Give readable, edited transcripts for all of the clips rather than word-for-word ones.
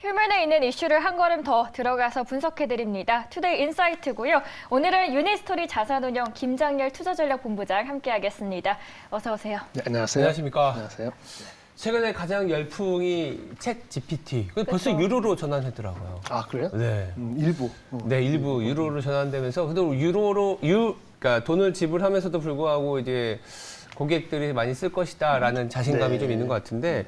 표면에 있는 이슈를 한 걸음 더 들어가서 분석해드립니다. 투데이 인사이트고요. 오늘은 유니스토리 자산운용 김장렬 투자전략본부장 함께하겠습니다. 어서 오세요. 네, 안녕하세요. 안녕하십니까. 안녕하세요. 최근에 가장 열풍이 챗 GPT. 벌써 유로로 전환했더라고요. 아, 그래요? 네. 일부. 네, 일부 유로로 전환되면서 그래도 그러니까 돈을 지불하면서도 불구하고 이제 고객들이 많이 쓸 것이다라는 자신감이 네. 좀 있는 것 같은데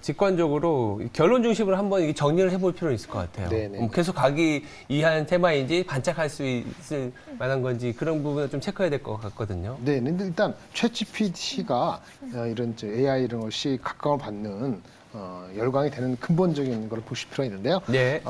직관적으로 결론 중심으로 한번 이게 정리를 해볼 필요는 있을 것 같아요. 네네. 계속 가기 위한 테마인지 반짝할 수 있을 만한 건지 그런 부분을 좀 체크해야 될 것 같거든요. 네, 근데 일단 챗GPT가 이런 AI 이런 것이 각광을 받는 열광이 되는 근본적인 걸 보실 필요가 있는데요. 네.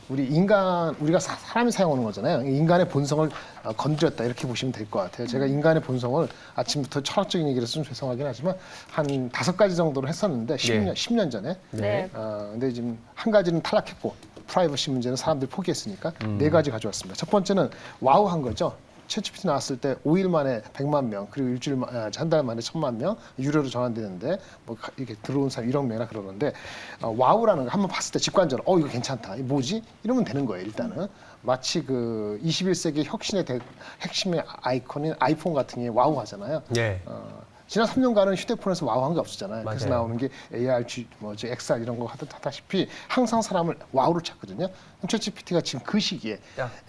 우리가 사람이 사용하는 거잖아요. 인간의 본성을 건드렸다 이렇게 보시면 될 것 같아요. 제가 인간의 본성을 아침부터 철학적인 얘기를 해서 좀 죄송하긴 하지만 한 5가지 정도로 했었는데 10년 전에. 네. 근데 지금 한 가지는 탈락했고 프라이버시 문제는 사람들이 포기했으니까 4가지 가져왔습니다. 첫 번째는 와우한 거죠. 챗GPT 나왔을 때 5일 만에 100만 명, 그리고 한 달 만에 1000만 명 유료로 전환되는데 뭐 이렇게 들어온 사람 1억 명이나 그러는데 와우라는 거 한번 봤을 때 직관적으로 이거 괜찮다. 이거 뭐지? 이러면 되는 거예요. 일단은 마치 그 21세기 혁신의 핵심의 아이콘인 아이폰 같은 게 와우 하잖아요. 네. 지난 3년간은 휴대폰에서 와우한 게 없었잖아요. 그래서 맞아요. 나오는 게 AR, XR 이런 거 하다시피 항상 사람을 와우를 찾거든요. 챗GPT가 지금 그 시기에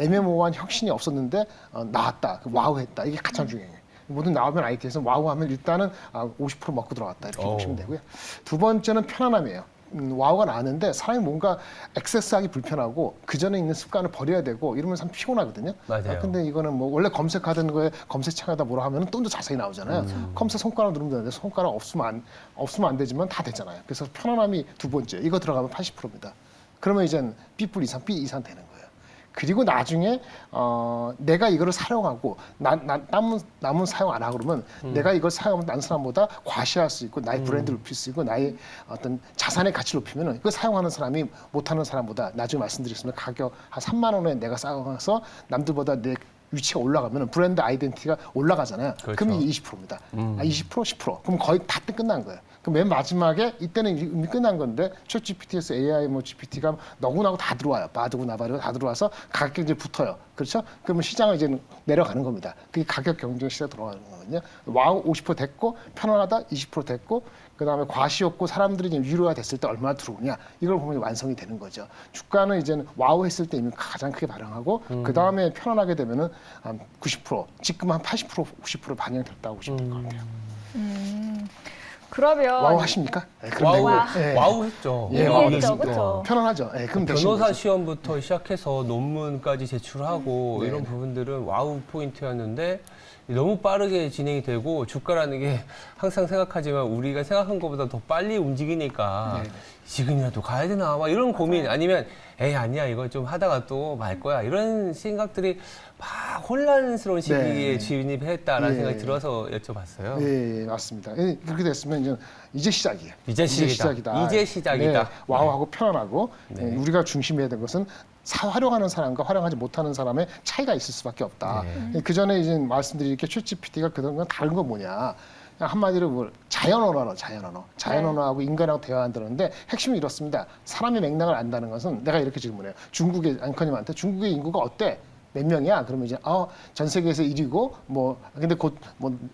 애매모호한 혁신이 없었는데 나왔다, 와우했다. 이게 가장 중요해요. 모든 나오면 아이디에서 와우하면 일단은 50% 먹고 들어갔다 이렇게 보시면 되고요. 두 번째는 편안함이에요. 와우가 나왔는데 사람이 뭔가 액세스하기 불편하고 그 전에 있는 습관을 버려야 되고 이러면 참 피곤하거든요. 맞아요. 근데 이거는 뭐 원래 검색하던 거에 검색창에다 뭐라 하면 좀 더 자세히 나오잖아요. 검색 손가락 누르면 되는데 손가락 없으면 안 되지만 다 되잖아요. 그래서 편안함이 두 번째. 이거 들어가면 80%입니다. 그러면 이젠 B 이상 되는 거예요. 그리고 나중에 내가 이거를 사용하고 남은 사용 안 하고 그러면 내가 이걸 사용하면 다른 사람보다 과시할 수 있고 나의 브랜드를 높일 수 있고 나의 어떤 자산의 가치를 높이면 이거 사용하는 사람이 못하는 사람보다 나중에 말씀드리겠습니다. 가격 한 3만 원에 내가 사용해서 남들보다 내 위치가 올라가면 브랜드 아이덴티티가 올라가잖아요. 그렇죠. 그럼 이게 20%입니다. 20%, 10%. 그럼 거의 다 끝난 거예요. 그럼 맨 마지막에 이때는 이미 끝난 건데 챗GPT에서 AI GPT가 너구나고 다 들어와요. 바드고 나바르고 다 들어와서 가격이 이제 붙어요. 그렇죠? 그러면 시장은 이제 내려가는 겁니다. 그게 가격 경쟁 시대가 들어가는 거거든요. 와우 50% 됐고 편안하다 20% 됐고 그다음에 과시 없고 사람들이 이제 유료화 됐을 때 얼마나 들어오냐 이걸 보면 완성이 되는 거죠. 주가는 이제는 와우 했을 때 이미 가장 크게 반응하고 그다음에 편안하게 되면은 한 90% 지금 한 80% 90% 반영됐다고 보시면 될 것 같아요. 그러면 와우 하십니까? 네, 그럼 되고. 와우 했죠. 예, 와우 와우 했죠, 했습니다. 그렇죠. 편안하죠. 예, 그럼 되신 변호사 거죠. 시험부터 시작해서 논문까지 제출하고 네. 이런 부분들은 와우 포인트였는데 너무 빠르게 진행이 되고 주가라는 게 항상 생각하지만 우리가 생각한 것보다 더 빨리 움직이니까 네. 지금이라도 가야 되나 막 이런 고민 아니면 에이 아니야 이거 좀 하다가 또 말 거야 이런 생각들이 막 혼란스러운 시기에 네. 진입했다라는 예. 생각이 들어서 여쭤봤어요. 예, 맞습니다. 그렇게 됐으면 이제 시작이에요. 이제 시작이다. 이제 시작이다. 네, 와우하고 편안하고 네. 우리가 중심해야 될 것은 활용하는 사람과 활용하지 못하는 사람의 차이가 있을 수밖에 없다. 그 전에 이제 말씀드린 게 챗GPT가 그런 건 다른 건 뭐냐. 한마디로 자연 언어하고 인간하고 대화한다는데 핵심이 이렇습니다. 사람의 맥락을 안다는 것은 내가 이렇게 질문해요. 중국의 앵커님한테 중국의 인구가 어때? 몇 명이야? 그러면 이제 전 세계에서 1위고 근데 곧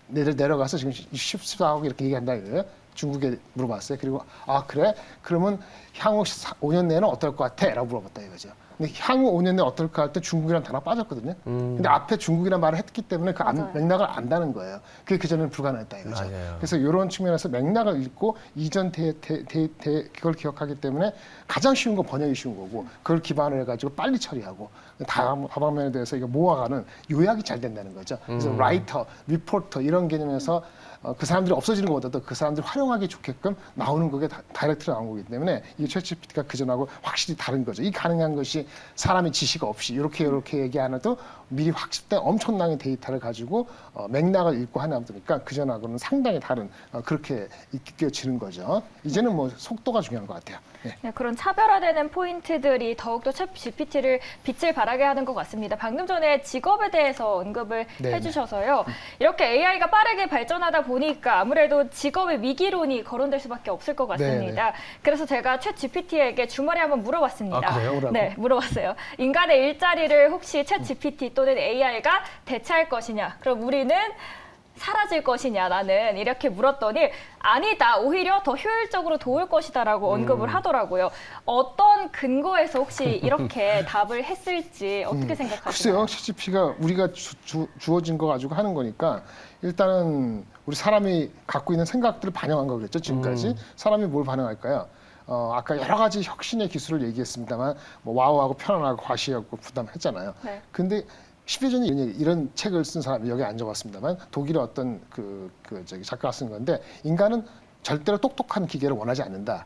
내려가서 지금 14하고 이렇게 얘기한다 이거예요. 중국에 물어봤어요. 그리고 그래? 그러면 향후 5년 내에는 어떨 것 같아? 라고 물어봤다 이거죠. 근데 향후 5년 내에 어떨까 할 때 중국이라는 단어가 빠졌거든요. 근데 앞에 중국이라는 말을 했기 때문에 그 맥락을 안다는 거예요. 그게 그전에는 불가능했다 이거죠. 맞아요. 그래서 이런 측면에서 맥락을 읽고 이전 그걸 기억하기 때문에 가장 쉬운 건 번역이 쉬운 거고 그걸 기반으로 해가지고 빨리 처리하고 다음 화면에 대해서 이거 모아가는 요약이 잘 된다는 거죠. 그래서 라이터, 리포터 이런 개념에서 그 사람들이 없어지는 것보다도 그 사람들이 활용하기 좋게끔 나오는 거게 다이렉트로 나온 거기 때문에 이 챗GPT가 그전하고 확실히 다른 거죠. 이 가능한 것이 사람의 지시가 없이 이렇게 얘기 안 해도 미리 확실된 엄청난 데이터를 가지고 맥락을 읽고 하나 보니까 그전하고는 상당히 다른 그렇게 느껴지는 거죠. 이제는 뭐 속도가 중요한 것 같아요. 네. 네, 그런 차별화되는 포인트들이 더욱더 챗 GPT를 빛을 발하게 하는 것 같습니다. 방금 전에 직업에 대해서 언급을 네네. 해주셔서요. 이렇게 AI가 빠르게 발전하다 보니까 아무래도 직업의 위기론이 거론될 수밖에 없을 것 같습니다. 네네. 그래서 제가 챗 GPT에게 주말에 한번 물어봤습니다. 아, 그래요? 뭐라고? 네, 물어봤어요. 인간의 일자리를 혹시 챗 GPT 또는 AI가 대체할 것이냐? 그럼 우리는 사라질 것이냐 나는 이렇게 물었더니 아니다 오히려 더 효율적으로 도울 것이다라고 언급을 하더라고요. 어떤 근거에서 혹시 이렇게 답을 했을지 어떻게 생각하시나요? 글쎄요, CGP가 우리가 주어진 거 가지고 하는 거니까 일단은 우리 사람이 갖고 있는 생각들을 반영한 거겠죠. 지금까지 사람이 뭘 반영할까요? 아까 여러 가지 혁신의 기술을 얘기했습니다만 뭐 와우하고 편안하고 과시하고 부담했잖아요. 네. 근데 10여 전에 이런 책을 쓴 사람이 여기 앉아봤습니다만 독일의 어떤 작가가 쓴 건데 인간은 절대로 똑똑한 기계를 원하지 않는다.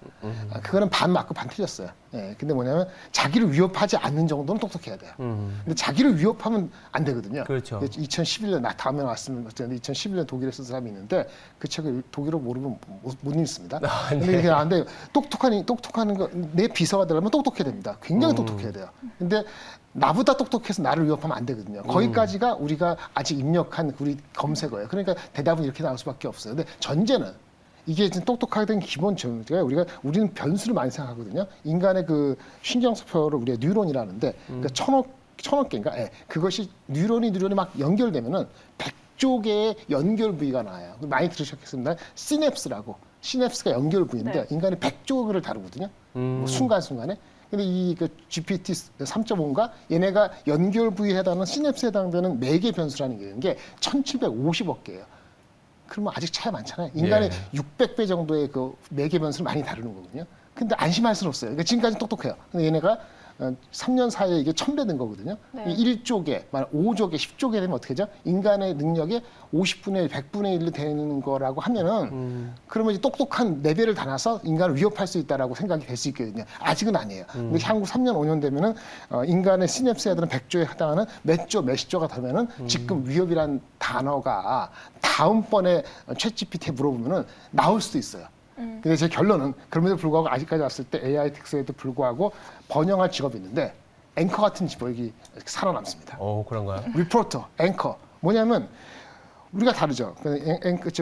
그거는 반 맞고 반 틀렸어요. 예, 근데 뭐냐면 자기를 위협하지 않는 정도는 똑똑해야 돼요. 근데 자기를 위협하면 안 되거든요. 그렇죠. 2011년 다음에 왔으면 어쨌든 2011년 독일에 쓴 사람이 있는데 그 책을 독일어 모르면 못 읽습니다. 근데 이게 안 돼요. 똑똑한 거 내 비서가 되려면 똑똑해야 됩니다. 굉장히 똑똑해야 돼요. 근데 나보다 똑똑해서 나를 위협하면 안 되거든요. 거기까지가 우리가 아직 입력한 우리 검색어예요. 그러니까 대답은 이렇게 나올 수밖에 없어요. 근데 전제는 이게 지금 똑똑하게 된 기본 전제가 우리는 변수를 많이 생각하거든요. 인간의 그 신경세포를 우리가 뉴런이라는데 그러니까 천억 개인가? 예. 그것이 뉴런이 막 연결되면은 100조 개의 연결 부위가 나와요. 많이 들으셨겠습니다. 시냅스라고. 시냅스가 연결 부위인데 네. 인간이 100조 개를 다루거든요. 뭐 순간순간에. 근데 이 GPT 3.5인가 얘네가 연결 부위에 해당하는 시냅스에 해당되는 매개 변수라는 게 있는 게 1750억 개예요. 그러면 아직 차이 많잖아요. 인간의 600배 정도의 그 매개 변수를 많이 다루는 거거든요. 근데 안심할 수는 없어요. 그러니까 지금까지 똑똑해요. 근데 얘네가 3년 사이에 이게 1000배 된 거거든요. 네. 1조 개, 5조 개, 10조 개 되면 어떻게 되죠? 인간의 능력의 50분의 1, 100분의 1로 되는 거라고 하면은 그러면 이제 똑똑한 레벨을 달아서 인간을 위협할 수 있다라고 생각이 될 수 있거든요. 아직은 아니에요. 근데 향후 3년, 5년 되면은 인간의 시냅스에 들은 100조에 해당하는 몇 조, 몇십 조가 되면은 지금 위협이란 단어가 다음번에 챗GPT에 물어보면은 나올 수도 있어요. 근데 제 결론은 그럼에도 불구하고 아직까지 왔을 때 AI 특성에도 불구하고 번영할 직업이 있는데 앵커 같은 직업이 살아남습니다. 그런가요? 리포터, 앵커. 뭐냐면 우리가 다르죠.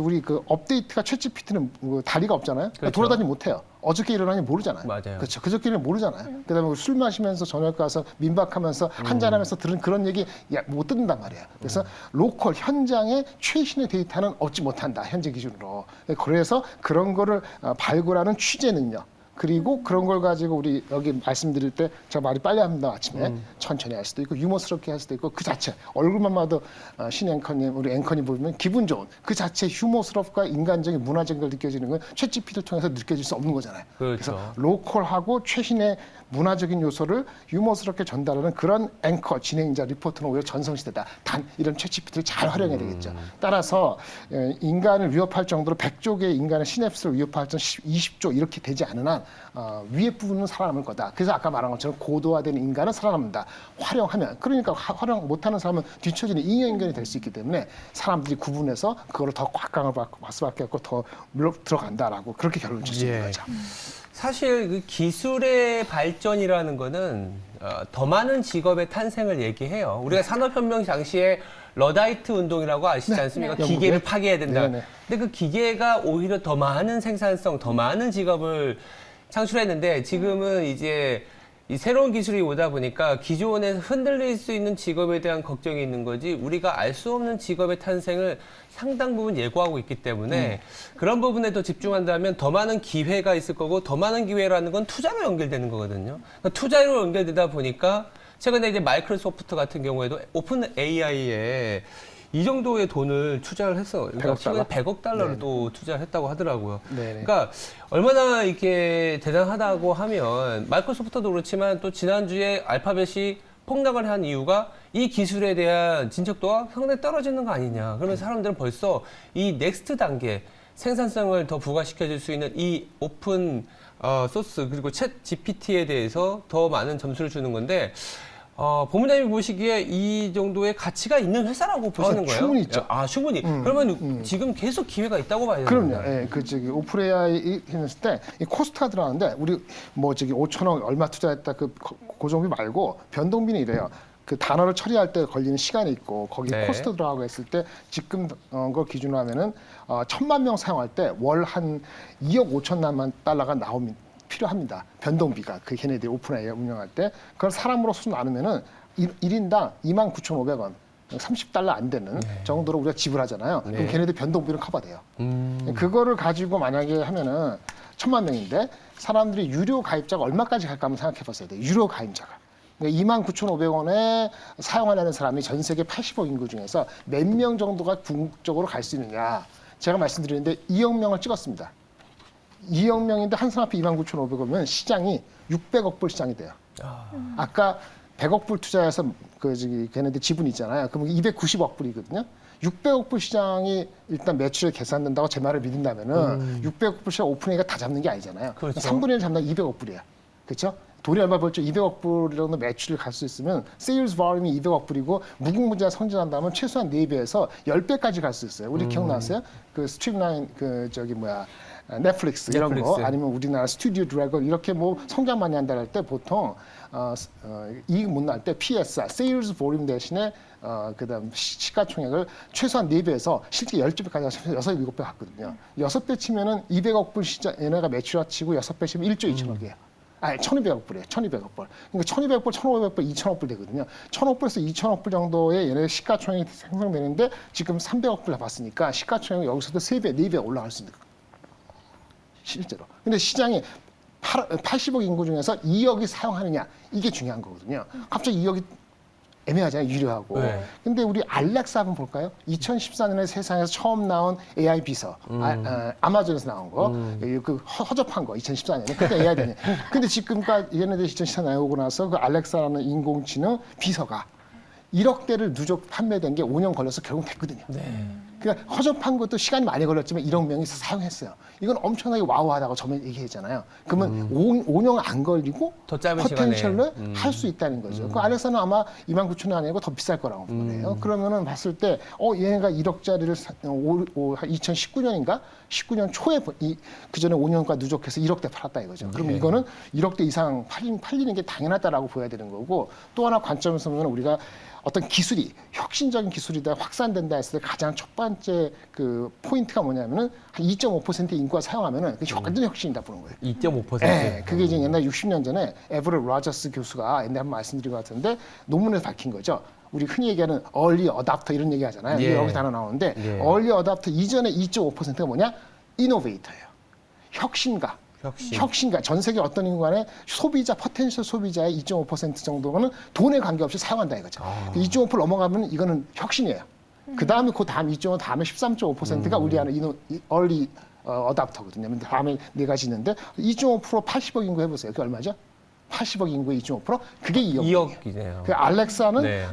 우리 그 업데이트가 챗GPT는 뭐 다리가 없잖아요. 그러니까 그렇죠. 돌아다니지 못해요. 어저께 일어나니 모르잖아요. 맞아요. 그렇죠. 그저께는 모르잖아요. 그다음에 술 마시면서 저녁 가서 민박하면서 한잔하면서 들은 그런 얘기 못 듣는단 말이에요. 그래서 로컬 현장의 최신의 데이터는 얻지 못한다. 현재 기준으로. 그래서 그런 거를 발굴하는 취재 능력. 그리고 그런 걸 가지고 우리 여기 말씀드릴 때 제가 말이 빨리 합니다. 아침에 천천히 할 수도 있고 유머스럽게 할 수도 있고 그 자체 얼굴만 봐도 신 앵커님 우리 앵커님 보면 기분 좋은 그 자체 휴머스럽과 인간적인 문화적인 걸 느껴지는 건 챗GPT를 통해서 느껴질 수 없는 거잖아요. 그렇죠. 그래서 로컬하고 최신의 문화적인 요소를 유머스럽게 전달하는 그런 앵커, 진행자, 리포터는 오히려 전성시대다. 단 이런 챗GPT를 잘 활용해야 되겠죠. 따라서 인간을 위협할 정도로 100조 개의 인간의 시냅스를 위협할 정도 20조 이렇게 되지 않은 한 위에 부분은 살아남을 거다. 그래서 아까 말한 것처럼 고도화된 인간은 살아남는다. 활용하면. 그러니까 활용 못하는 사람은 뒤처지는 잉여인간이 될 수 있기 때문에 사람들이 구분해서 그거를 더 꽉강을 받을 수밖에 없고 더 물러 들어간다라고 그렇게 결론을 줄 수 있는 거죠. 사실 그 기술의 발전이라는 거는 더 많은 직업의 탄생을 얘기해요. 우리가 산업혁명 당시에 러다이트 운동이라고 아시지 않습니까? 네. 기계를 영국에? 파괴해야 된다. 네네. 근데 그 기계가 오히려 더 많은 생산성, 더 많은 직업을 창출했는데 지금은 이제 이 새로운 기술이 오다 보니까 기존에 흔들릴 수 있는 직업에 대한 걱정이 있는 거지 우리가 알 수 없는 직업의 탄생을 상당 부분 예고하고 있기 때문에 그런 부분에 더 집중한다면 더 많은 기회가 있을 거고 더 많은 기회라는 건 투자로 연결되는 거거든요. 그러니까 투자로 연결되다 보니까 최근에 이제 마이크로소프트 같은 경우에도 오픈 AI에 이 정도의 돈을 투자를 했어. 그러니까 100억 달러? 100억 달러를 네네. 또 투자를 했다고 하더라고요. 네네. 그러니까 얼마나 이렇게 대단하다고 하면 마이크로소프트도 그렇지만 또 지난주에 알파벳이 폭락을 한 이유가 이 기술에 대한 진척도가 상당히 떨어지는 거 아니냐. 그러면 사람들은 벌써 이 넥스트 단계 생산성을 더 부과시켜줄 수 있는 이 오픈 소스 그리고 챗 GPT에 대해서 더 많은 점수를 주는 건데 본부장님이 보시기에 이 정도의 가치가 있는 회사라고 보시는 거예요? 충분히 있죠. 충분히. 그러면 지금 계속 기회가 있다고 봐야 되는 그럼요. 거예요? 예, 그 저기 오픈 AI 했을 때 이 코스트가 들어가는데 우리 뭐 저기 5천억 얼마 투자했다 그 고정비 말고 변동비는 이래요. 그 단어를 처리할 때 걸리는 시간이 있고 거기에 네. 코스트 들어가고 했을 때 지금 거 기준으로 하면은 1,000만 명 사용할 때 월 한 2억 5천만 달러가 필요합니다. 변동비가 그 걔네들이 오픈AI 운영할 때 그걸 사람으로 수 나누면은 1인당 29,500원 30달러 안 되는 정도로 우리가 지불하잖아요. 그럼 걔네들 변동비는 커버돼요. 그거를 가지고 만약에 하면은 1,000만 명인데 사람들이 유료 가입자가 얼마까지 갈까 한번 생각해 봤어야 돼요. 유료 가입자가. 그러니까 29,500원에 사용하려는 사람이 전 세계 80억 인구 중에서 몇 명 정도가 궁극적으로 갈 수 있느냐. 제가 말씀드렸는데 2억 명을 찍었습니다. 2억 명인데 한 사람 앞에 29,500원이면 시장이 600억 불 시장이 돼요. 아까 100억 불 투자해서 그 저기 걔네들 지분 있잖아요. 그럼 290억 불이거든요. 600억 불 시장이 일단 매출에 계산된다고 제 말을 믿는다면은 600억 불 시장 오픈AI가 다 잡는 게 아니잖아요. 그렇죠. 3분의 1 잡는 200억 불이에요. 그렇죠? 돈이 얼마 벌죠? 200억 불 정도 매출을 갈 수 있으면 세일즈 버림이 200억 불이고 무궁무진하 성장한다면 최소한 4배에서 10배까지 갈 수 있어요. 우리 기억나세요? 그 스트림라인 그 저기 뭐야 넷플릭스 이런 거 아니면 우리나라 스튜디오 드래곤 이렇게 뭐 성장 많이 한다 할 때 보통 이익 못 날 때 PSR, 세일즈 볼륨 대신에 그다음 시가총액을 최소한 4배에서 실제 12배까지 해서 6, 7배 갔거든요. 6배 치면은 200억 불 시장 얘네가 매출화 치고 6배 치면 1조 2천억이에요. 아니 1,200억 불이에요. 1,200억 불. 그러니까 1,200억 불, 1,500억 불, 2,000억 불 되거든요. 1,000억 불에서 2,000억 불 정도의 얘네 시가총액이 생성되는데 지금 300억 불 나봤으니까 시가총액이 여기서도 3배, 4배 올라갈 수 있는 거예요. 실제로. 근데 시장이 80억 인구 중에서 2억이 사용하느냐 이게 중요한 거거든요. 갑자기 2억이 애매하잖아요. 유료하고. 네. 근데 우리 알렉사 한번 볼까요? 2014년에 세상에서 처음 나온 AI 비서. 아마존에서 나온 거. 그 허접한 거 2014년에. 그때 AI 되냐. 근데 지금까지 얘네들 2014년에 나오고 나서 그 알렉사라는 인공지능 비서가 1억 대를 누적 판매된 게 5년 걸려서 결국 됐거든요. 그러니까 허접한 것도 시간이 많이 걸렸지만 1억 명이 사용했어요. 이건 엄청나게 와우하다고 처음에 얘기했잖아요. 그러면 5년 안 걸리고 더 짧은 포텐셜을 시간에. 할 수 있다는 거죠. 그 알렉사는 아마 29,000원 아니고 더 비쌀 거라고 보네요. 그러면은 봤을 때 얘네가 1억짜리를 2019년인가 19년 초에 그 전에 5년간 누적해서 1억대 팔았다 이거죠. 그럼 이거는 1억대 이상 팔리는 게 당연하다라고 보여야 되는 거고 또 하나 관점에서 보면 우리가 어떤 기술이 혁신적인 기술이다 확산된다 했을 때 가장 첫 번째 그 포인트가 뭐냐면은 한 2.5% 인구가 사용하면은 그게 완전 혁신이다 보는 거예요. 2.5%. 네, 그게 이제 옛날 60년 전에 에버렛 로저스 교수가 옛날에 한번 말씀드린 것 같은데 논문에서 밝힌 거죠. 우리 흔히 얘기하는 early adopter 이런 얘기 하잖아요. 이게 여기 단어 나오는데 early adopter 이전에 2.5%가 뭐냐? innovator예요. 혁신가. 혁신가. 전 세계 어떤 인구 간에 소비자, 포텐셜 소비자의 2.5% 정도는 돈에 관계없이 사용한다 이거죠. 2.5% 넘어가면 이거는 혁신이에요. 그 다음에 그 다음 2.5 다음에 13.5%가 우리 안에 early adopter거든요. 근데 다음에 네 가지 있는데 2.5% 80억 인구 해보세요. 그게 얼마죠? 80억 인구의 2.5% 그게 2억이네요. 그 알렉사는 네.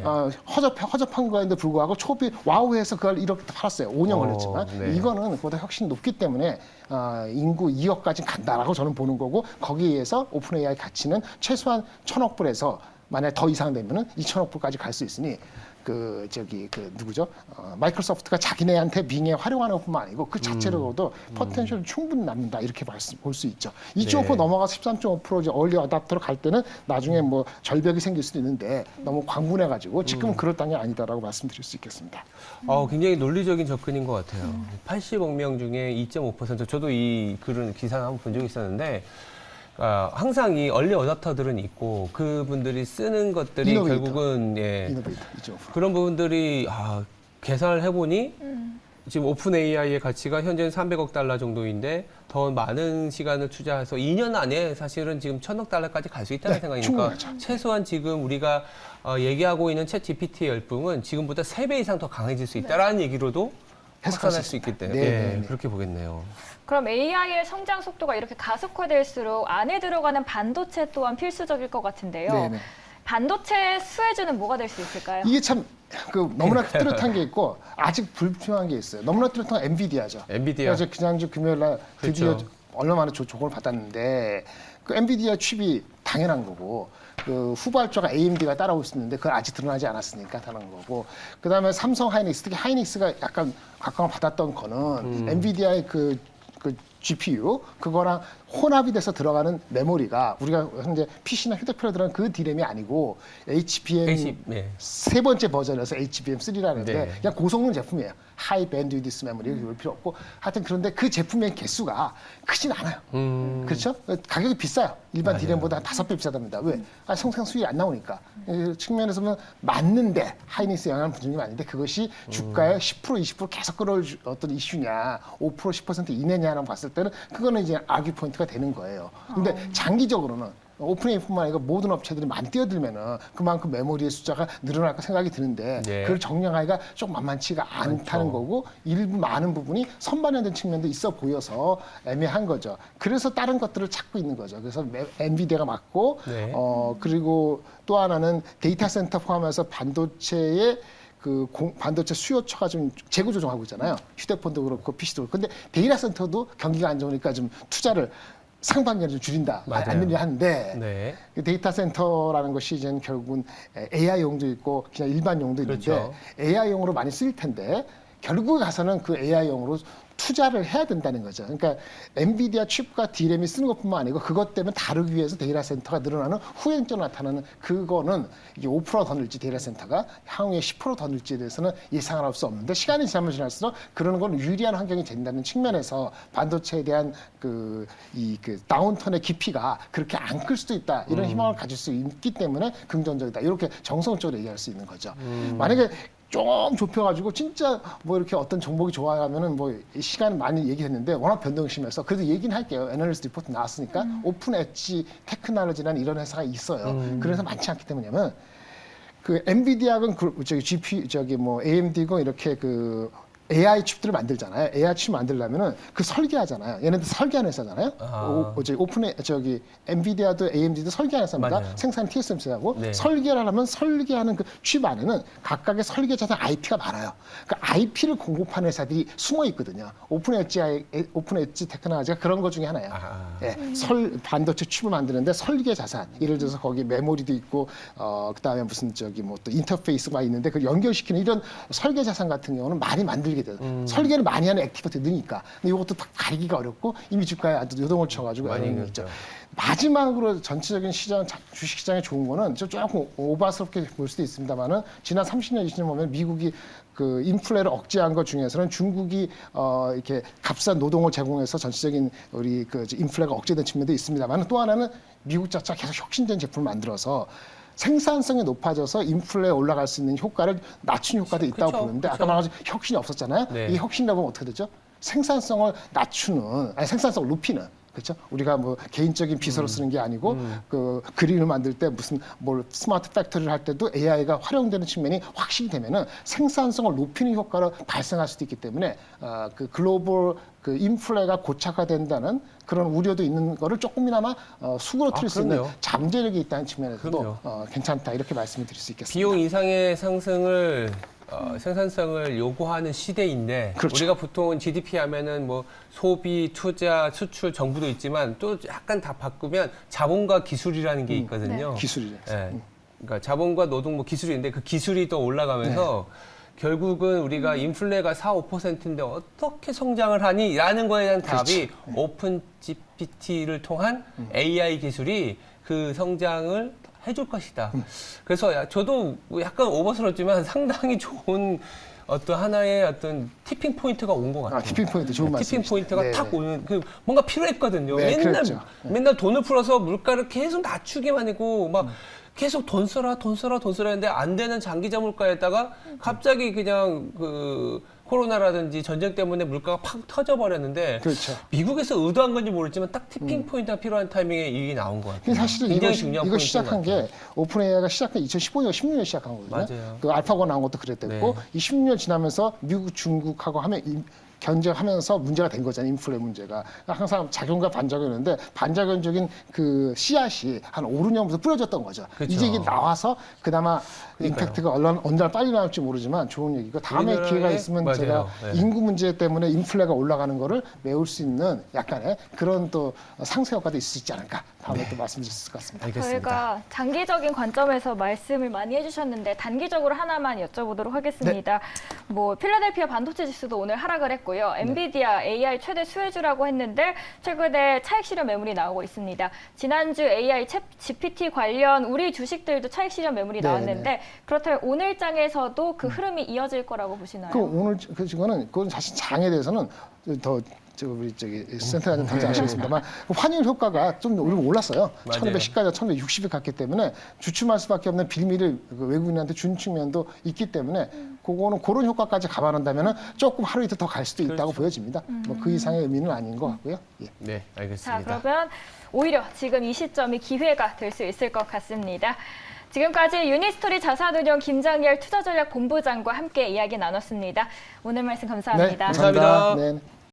허접한 거에도 불구하고 초비 와우해서 그걸 이렇게 팔았어요. 5년 걸렸지만 네. 이거는 그보다 훨씬 높기 때문에 인구 2억까지 간다라고 저는 보는 거고 거기에 의해서 오픈AI 가치는 최소한 1,000억 불에서 만약 더 이상 되면은 2,000억 불까지 갈 수 있으니 그 누구죠? 마이크로소프트가 자기네한테 빙에 활용하는 것뿐만 아니고 그 자체로도 포텐셜 충분히 남는다 이렇게 볼 수 있죠. 2.5% 넘어가서 13.5% 이제 얼리 어답터로 갈 때는 나중에 뭐 절벽이 생길 수도 있는데 너무 광분해가지고 지금은 그럴 땅이 아니다라고 말씀드릴 수 있겠습니다. 굉장히 논리적인 접근인 것 같아요. 80억 명 중에 2.5%. 저도 이 글은 기사를 한번 본 적이 있었는데 항상 이 얼리 어답터들은 있고 그분들이 쓰는 것들이 이노베이터. 결국은 이노베이터 2.5%. 그런 부분들이 계산을 해보니 지금 오픈 AI의 가치가 현재는 300억 달러 정도인데 더 많은 시간을 투자해서 2년 안에 사실은 지금 1,000억 달러까지 갈 수 있다는 생각이니까 충분하죠. 최소한 지금 우리가 얘기하고 있는 챗 GPT의 열풍은 지금보다 3배 이상 더 강해질 수 있다라는 얘기로도 해석할 확산할 수 수 있기 있다. 때문에 네. 그렇게 보겠네요. 그럼 AI의 성장 속도가 이렇게 가속화될수록 안에 들어가는 반도체 또한 필수적일 것 같은데요. 네네. 반도체 수혜주는 뭐가 될 수 있을까요? 이게 참 너무나 뚜렷한 게 있고 아직 불투명한 게 있어요. 너무나 뚜렷한 건 엔비디아죠. 엔비디아. 그래서 지난주 금요일 날 드디어 그렇죠. 얼마 만에 조건을 받았는데 그 엔비디아 칩이 당연한 거고 그 후발주가 AMD가 따라오고 있었는데 그걸 아직 드러나지 않았으니까 하는 거고 그다음에 삼성 하이닉스 특히 하이닉스가 약간 각광을 받았던 거는 엔비디아의 그 GPU 그거랑 혼합이 돼서 들어가는 메모리가 우리가 현재 PC나 휴대폰에 들어가는 그 D램이 아니고 HBM 네. 세 번째 버전에서 HBM3라는데 네. 그냥 고성능 제품이에요. 하이 밴드위드스 메모리 이럴 필요 없고 하여튼 그런데 그 제품의 개수가 크진 않아요. 그렇죠? 가격이 비싸요. 일반 맞아요. D램보다 한 5배 비싸답니다. 왜? 성장 수익이 안 나오니까. 그 측면에서 보면 맞는데 하이닉스 영향을 받는 게 맞는데 그것이 주가의 10% 20% 계속 끌어올 어떤 이슈냐 5% 10% 이내냐라고 봤을 때는 그거는 이제 아기 포인트가 되는 거예요. 근데 장기적으로는 오픈AI뿐만 아니라 모든 업체들이 많이 뛰어들면은 그만큼 메모리의 숫자가 늘어날 거 생각이 드는데 네. 그걸 정량하기가 좀 만만치가 않다는 거고 일부 많은 부분이 선반영된 측면도 있어 보여서 애매한 거죠. 그래서 다른 것들을 찾고 있는 거죠. 그래서 엔비디아가 맞고 네. 그리고 또 하나는 데이터 센터 포함해서 반도체의 반도체 수요처가 좀 재고 조정하고 있잖아요. 휴대폰도 그렇고 PC도 그렇고. 근데 데이터 센터도 경기가 안 좋으니까 좀 투자를 상반기에 좀 줄인다. 맞아요. 안 늘려 하는데 네. 그 데이터 센터라는 것이 이제는 결국은 AI용도 있고 그냥 일반용도 있는데 그렇죠. AI용으로 많이 쓰일 텐데 결국에 가서는 그 AI용으로 투자를 해야 된다는 거죠. 그러니까 엔비디아 칩과 D램이 쓰는 것뿐만 아니고 그것 때문에 다루기 위해서 데이터 센터가 늘어나는 후행적으로 나타나는 그거는 이게 5%더 늘지 데이터 센터가 향후에 10%더 늘지에 대해서는 예상할 수 없는데 시간이 지나면 지날수록 그러는 건 유리한 환경이 된다는 측면에서 반도체에 대한 그 다운턴의 깊이가 그렇게 안 클 수도 있다 이런 희망을 가질 수 있기 때문에 긍정적이다 이렇게 정성적으로 얘기할 수 있는 거죠. 만약에 좀 좁혀가지고 진짜 뭐 이렇게 어떤 종목이 좋아하면은 뭐 시간 많이 얘기했는데 워낙 변동이 심해서 그래도 얘기는 할게요. 애널리스트 리포트 나왔으니까 오픈 엣지 테크놀로지라는 이런 회사가 있어요. 그래서 많지 않기 때문이냐면 그 엔비디아는 AMD고 이렇게 AI 칩들을 만들잖아요. AI 칩 만들려면은 그 설계하잖아요. 얘네들 설계하는 회사잖아요. 엔비디아도 AMD도 설계하는 회사입니다. 맞아요. 생산 TSMC하고 네. 설계를 하려면 설계하는 그 칩 안에는 각각의 설계자들 IP가 많아요. 그 IP를 공급하는 회사들이 숨어 있거든요. 오픈 엣지 테크놀로지가 그런 것 중에 하나예요. 예, 반도체 칩을 만드는데 설계 자산, 예를 들어서 거기 메모리도 있고, 그다음에 무슨 또 인터페이스가 있는데 그 연결시키는 이런 설계 자산 같은 경우는 많이 만들게 돼요. 설계를 많이 하는 액티비티 느니까. 근데 이것도 다 가리기가 어렵고 이미 주가에 아주 요동을 쳐가지고 많이 어려움이 있죠. 그렇죠. 마지막으로 전체적인 주식 시장에 좋은 거는 조금 오바스럽게 볼 수도 있습니다만은 지난 30년, 20년 보면 미국이 그 인플레를 억제한 것 중에서는 중국이 이렇게 값싼 노동을 제공해서 전체적인 우리 인플레가 억제된 측면도 있습니다만 또 하나는 미국 자체가 계속 혁신된 제품을 만들어서 생산성이 높아져서 인플레에 올라갈 수 있는 효과를 낮춘 효과도 있다고 그쵸, 보는데 그쵸. 아까 말한 것처럼 혁신이 없었잖아요. 네. 이 혁신이라고 하면 어떻게 되죠? 생산성을 생산성을 높이는 그렇죠? 우리가 뭐 개인적인 비서로 쓰는 게 아니고 그 그림을 만들 때 무슨 스마트 팩토리를 할 때도 AI가 활용되는 측면이 확실히 되면은 생산성을 높이는 효과를 발생할 수도 있기 때문에 그 글로벌 그 인플레가 고착화된다는 그런 우려도 있는 거를 조금이나마 수그러뜨릴 수 있는 그럼요. 잠재력이 있다는 측면에서도 그럼요. 괜찮다 이렇게 말씀을 드릴 수 있겠습니다. 비용 이상의 상승을 생산성을 요구하는 시대인데 그렇죠. 우리가 보통 GDP 하면은 뭐 소비, 투자, 수출, 정부도 있지만 또 약간 다 바꾸면 자본과 기술이라는 게 있거든요. 기술이죠. 예. 그러니까 자본과 노동 뭐 기술인데 그 기술이 더 올라가면서 결국은 우리가 인플레가 4, 5%인데 어떻게 성장을 하니? 라는 거에 대한 답이 오픈 GPT를 통한 AI 기술이 그 성장을 해줄 것이다. 그래서 저도 약간 오버스럽지만 상당히 좋은 어떤 하나의 어떤 티핑 포인트가 온 것 같아요. 티핑 포인트 좋은 말씀. 티핑 포인트가 탁 오는 뭔가 필요했거든요. 네, 그랬죠. 맨날 돈을 풀어서 물가를 계속 낮추기만 하고 막 계속 돈 써라 했는데 안 되는 장기자 물가에다가 갑자기 그냥 코로나라든지 전쟁 때문에 물가가 팍 터져버렸는데 그렇죠. 미국에서 의도한 건지 모르지만 딱 티핑 포인트가 필요한 타이밍에 이게 나온 것 같아요. 근데 사실은 굉장히 이거 중요한 포인트인 시작한 것 같아요. 게 오픈AI가 시작한 2015년, 16년 시작한 거거든요. 맞아요. 그 알파고 나온 것도 그랬댔고 네. 이 16년 지나면서 미국, 중국하고 하면 견제하면서 문제가 된 거잖아요. 인플레 문제가. 항상 작용과 반작용이었는데 반작용적인 그 씨앗이 한 5, 6년부터 뿌려졌던 거죠. 그쵸. 이제 이게 나와서 그나마 그러니까요. 임팩트가 언제 빨리 나올지 모르지만 좋은 얘기고 다음에 우리나라에- 기회가 있으면 맞아요. 제가 네. 인구 문제 때문에 인플레가 올라가는 거를 메울 수 있는 약간의 그런 또 상쇄 효과도 있을 수 있지 않을까 다음에 또 말씀드릴 수 있을 것 같습니다. 알겠습니다. 저희가 장기적인 관점에서 말씀을 많이 해주셨는데 단기적으로 하나만 여쭤보도록 하겠습니다. 뭐 필라델피아 반도체 지수도 오늘 하락을 했고요. 엔비디아 AI 최대 수혜주라고 했는데 최근에 차익 실현 매물이 나오고 있습니다. 지난주 AI 챗 GPT 관련 우리 주식들도 차익 실현 매물이 네, 나왔는데 그렇다면 오늘 장에서도 그 흐름이 이어질 거라고 보시나요? 그 오늘 그건 사실 장에 대해서는 더 우리 센터장님 당장 아시겠습니다만 환율 효과가 좀 올랐어요. 맞아요. 1,210까지 1,260이 갔기 때문에 주춤할 수밖에 없는 빌미를 그 외국인한테 준 측면도 있기 때문에 그거는 그런 효과까지 감안한다면 조금 하루 이틀 더 갈 수도 있다고 보여집니다. 뭐 그 이상의 의미는 아닌 것 같고요. 예. 네, 자, 알겠습니다. 그러면 오히려 지금 이 시점이 기회가 될 수 있을 것 같습니다. 지금까지 유니스토리 자산운용 김장열 투자전략본부장과 함께 이야기 나눴습니다. 오늘 말씀 감사합니다. 감사합니다. 네.